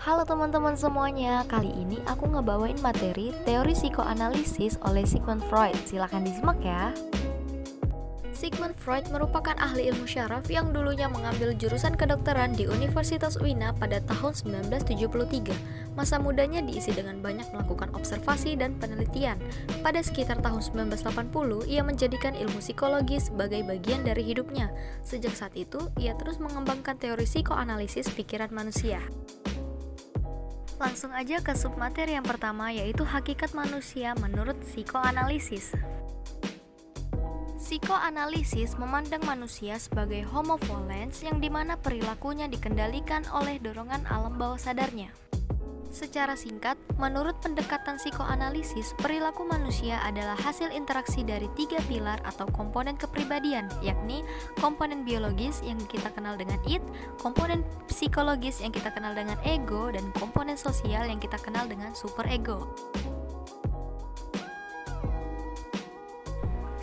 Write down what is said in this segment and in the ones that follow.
Halo teman-teman semuanya, kali ini aku ngebawain materi teori psikoanalisis oleh Sigmund Freud. Silahkan disimak ya. Sigmund Freud merupakan ahli ilmu syaraf yang dulunya mengambil jurusan kedokteran di Universitas Wina pada tahun 1973. Masa mudanya diisi dengan banyak melakukan observasi dan penelitian. Pada sekitar tahun 1980, ia menjadikan ilmu psikologi sebagai bagian dari hidupnya. Sejak saat itu, ia terus mengembangkan teori psikoanalisis pikiran manusia. Langsung aja ke submateri yang pertama, yaitu hakikat manusia menurut psikoanalisis. Psikoanalisis memandang manusia sebagai homo volens yang dimana perilakunya dikendalikan oleh dorongan alam bawah sadarnya. Secara singkat, menurut pendekatan psikoanalisis, perilaku manusia adalah hasil interaksi dari 3 pilar atau komponen kepribadian, yakni komponen biologis yang kita kenal dengan id, komponen psikologis yang kita kenal dengan ego, dan komponen sosial yang kita kenal dengan superego.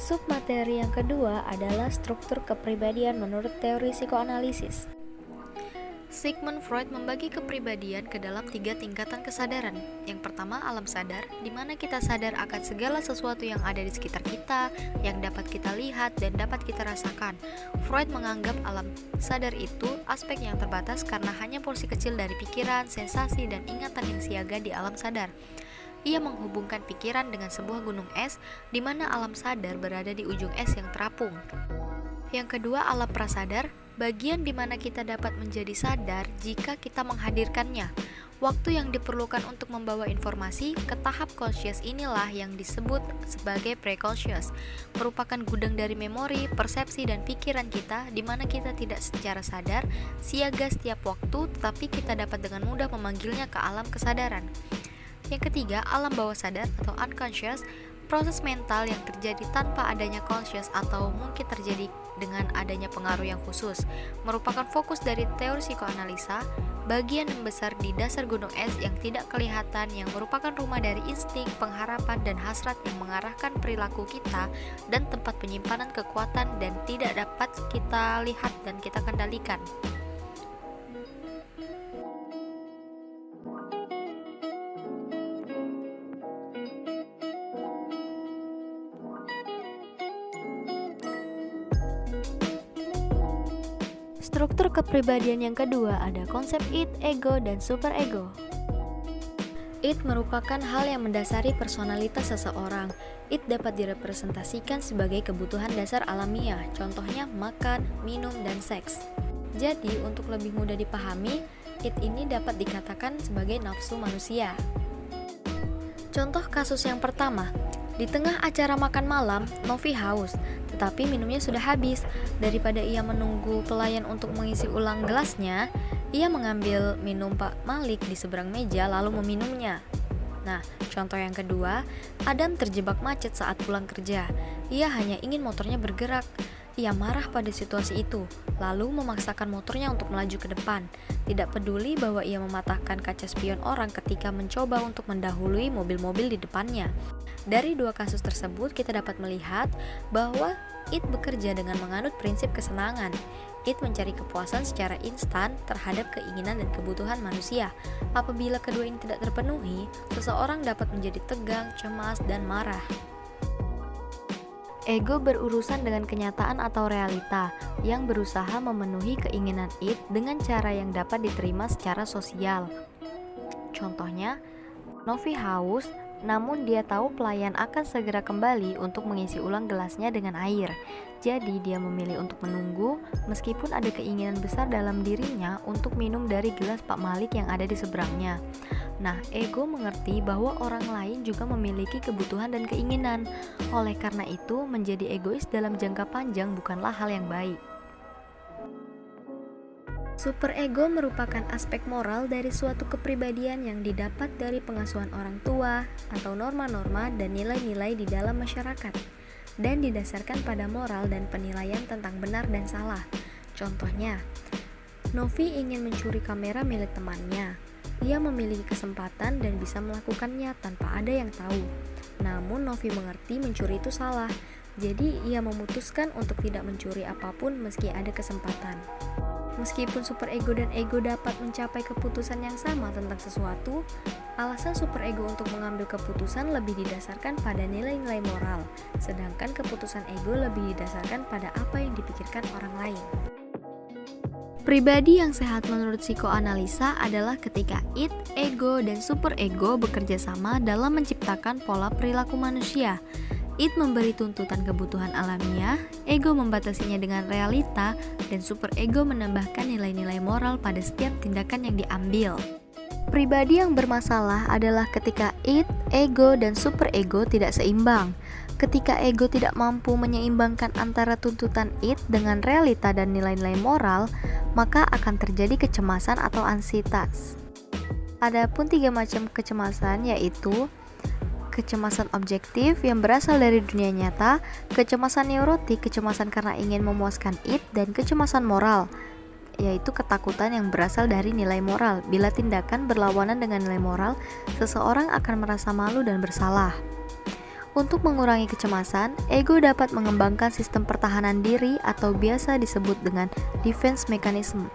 Submateri yang kedua adalah struktur kepribadian menurut teori psikoanalisis. Sigmund Freud membagi kepribadian ke dalam 3 tingkatan kesadaran. Yang pertama, alam sadar, di mana kita sadar akan segala sesuatu yang ada di sekitar kita, yang dapat kita lihat dan dapat kita rasakan. Freud menganggap alam sadar itu aspek yang terbatas karena hanya porsi kecil dari pikiran, sensasi, dan ingatan yang siaga di alam sadar. Ia menghubungkan pikiran dengan sebuah gunung es, di mana alam sadar berada di ujung es yang terapung. Yang kedua, alam prasadar, bagian di mana kita dapat menjadi sadar jika kita menghadirkannya. Waktu yang diperlukan untuk membawa informasi ke tahap conscious inilah yang disebut sebagai preconscious, merupakan gudang dari memori, persepsi, dan pikiran kita di mana kita tidak secara sadar, siaga setiap waktu, tetapi kita dapat dengan mudah memanggilnya ke alam kesadaran. Yang ketiga, alam bawah sadar atau unconscious, proses mental yang terjadi tanpa adanya conscious atau mungkin terjadi dengan adanya pengaruh yang khusus, merupakan fokus dari teori psikoanalisa, bagian yang besar di dasar gunung es yang tidak kelihatan yang merupakan rumah dari insting, pengharapan, dan hasrat yang mengarahkan perilaku kita dan tempat penyimpanan kekuatan dan tidak dapat kita lihat dan kita kendalikan. Struktur kepribadian yang kedua ada konsep id, ego, dan superego. Id merupakan hal yang mendasari personalitas seseorang. Id dapat direpresentasikan sebagai kebutuhan dasar alamiah, contohnya makan, minum, dan seks. Jadi, untuk lebih mudah dipahami, id ini dapat dikatakan sebagai nafsu manusia. Contoh kasus yang pertama, di tengah acara makan malam, Novi haus, tetapi minumnya sudah habis. Daripada ia menunggu pelayan untuk mengisi ulang gelasnya, ia mengambil minum Pak Malik di seberang meja lalu meminumnya. Nah, contoh yang kedua, Adam terjebak macet saat pulang kerja. Ia hanya ingin motornya bergerak. Ia marah pada situasi itu, lalu memaksakan motornya untuk melaju ke depan. Tidak peduli bahwa ia mematahkan kaca spion orang ketika mencoba untuk mendahului mobil-mobil di depannya. Dari 2 kasus tersebut, kita dapat melihat bahwa id bekerja dengan menganut prinsip kesenangan. Id mencari kepuasan secara instan terhadap keinginan dan kebutuhan manusia. Apabila kedua ini tidak terpenuhi, seseorang dapat menjadi tegang, cemas, dan marah. Ego berurusan dengan kenyataan atau realita yang berusaha memenuhi keinginan id dengan cara yang dapat diterima secara sosial. Contohnya, Novi haus, namun dia tahu pelayan akan segera kembali untuk mengisi ulang gelasnya dengan air. Jadi dia memilih untuk menunggu meskipun ada keinginan besar dalam dirinya untuk minum dari gelas Pak Malik yang ada di seberangnya. Nah, ego mengerti bahwa orang lain juga memiliki kebutuhan dan keinginan. Oleh karena itu, menjadi egois dalam jangka panjang bukanlah hal yang baik. Superego merupakan aspek moral dari suatu kepribadian yang didapat dari pengasuhan orang tua atau norma-norma dan nilai-nilai di dalam masyarakat, dan didasarkan pada moral dan penilaian tentang benar dan salah. Contohnya, Novi ingin mencuri kamera milik temannya. Ia memiliki kesempatan dan bisa melakukannya tanpa ada yang tahu. Namun Novi mengerti mencuri itu salah, jadi ia memutuskan untuk tidak mencuri apapun meski ada kesempatan. Meskipun superego dan ego dapat mencapai keputusan yang sama tentang sesuatu, alasan superego untuk mengambil keputusan lebih didasarkan pada nilai-nilai moral, sedangkan keputusan ego lebih didasarkan pada apa yang dipikirkan orang lain. Pribadi yang sehat menurut psikoanalisa adalah ketika id, ego, dan superego bekerja sama dalam menciptakan pola perilaku manusia. Id memberi tuntutan kebutuhan alamiah, ego membatasinya dengan realita, dan superego menambahkan nilai-nilai moral pada setiap tindakan yang diambil. Pribadi yang bermasalah adalah ketika id, ego, dan superego tidak seimbang. Ketika ego tidak mampu menyeimbangkan antara tuntutan id dengan realita dan nilai-nilai moral, maka akan terjadi kecemasan atau ansietas. Adapun 3 macam kecemasan yaitu kecemasan objektif yang berasal dari dunia nyata, kecemasan neurotik, kecemasan karena ingin memuaskan id, dan kecemasan moral, yaitu ketakutan yang berasal dari nilai moral. Bila tindakan berlawanan dengan nilai moral, seseorang akan merasa malu dan bersalah. Untuk mengurangi kecemasan, ego dapat mengembangkan sistem pertahanan diri atau biasa disebut dengan defense mechanism.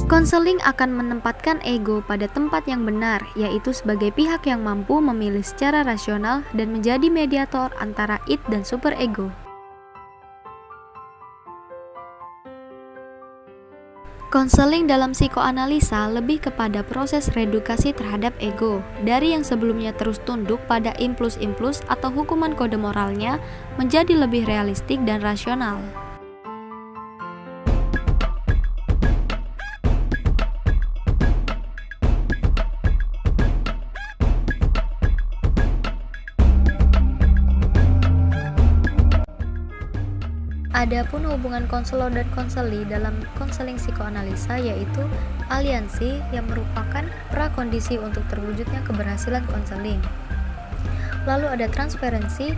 Konseling akan menempatkan ego pada tempat yang benar, yaitu sebagai pihak yang mampu memilih secara rasional dan menjadi mediator antara id dan superego. Konseling dalam psikoanalisa lebih kepada proses reedukasi terhadap ego, dari yang sebelumnya terus tunduk pada impuls-impuls atau hukuman kode moralnya menjadi lebih realistik dan rasional. Adapun hubungan konselor dan konseli dalam konseling psikoanalisa yaitu aliansi yang merupakan prakondisi untuk terwujudnya keberhasilan konseling. Lalu ada transferensi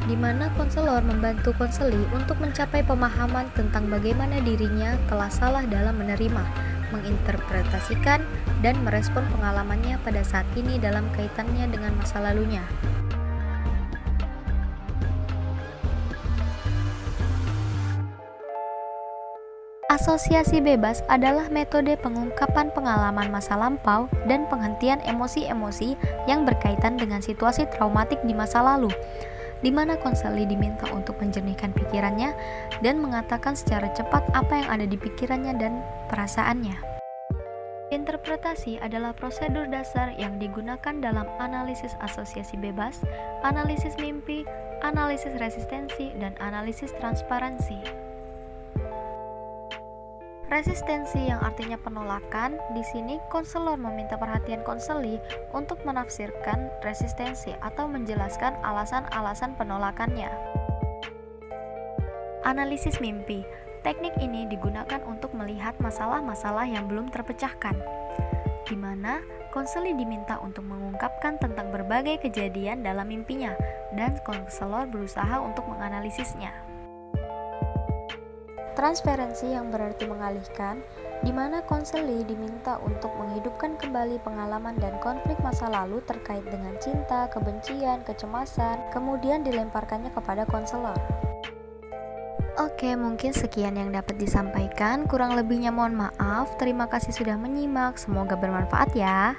di mana konselor membantu konseli untuk mencapai pemahaman tentang bagaimana dirinya telah salah dalam menerima, menginterpretasikan, dan merespon pengalamannya pada saat ini dalam kaitannya dengan masa lalunya. Asosiasi bebas adalah metode pengungkapan pengalaman masa lampau dan penghentian emosi-emosi yang berkaitan dengan situasi traumatik di masa lalu, di mana konseli diminta untuk menjernihkan pikirannya dan mengatakan secara cepat apa yang ada di pikirannya dan perasaannya. Interpretasi adalah prosedur dasar yang digunakan dalam analisis asosiasi bebas, analisis mimpi, analisis resistensi, dan analisis transparansi. Resistensi yang artinya penolakan, di sini konselor meminta perhatian konseli untuk menafsirkan resistensi atau menjelaskan alasan-alasan penolakannya. Analisis mimpi. Teknik ini digunakan untuk melihat masalah-masalah yang belum terpecahkan, di mana konseli diminta untuk mengungkapkan tentang berbagai kejadian dalam mimpinya, dan konselor berusaha untuk menganalisisnya. Transferensi yang berarti mengalihkan, di mana konseli diminta untuk menghidupkan kembali pengalaman dan konflik masa lalu terkait dengan cinta, kebencian, kecemasan, kemudian dilemparkannya kepada konselor. Oke, mungkin sekian yang dapat disampaikan. Kurang lebihnya mohon maaf. Terima kasih sudah menyimak. Semoga bermanfaat ya.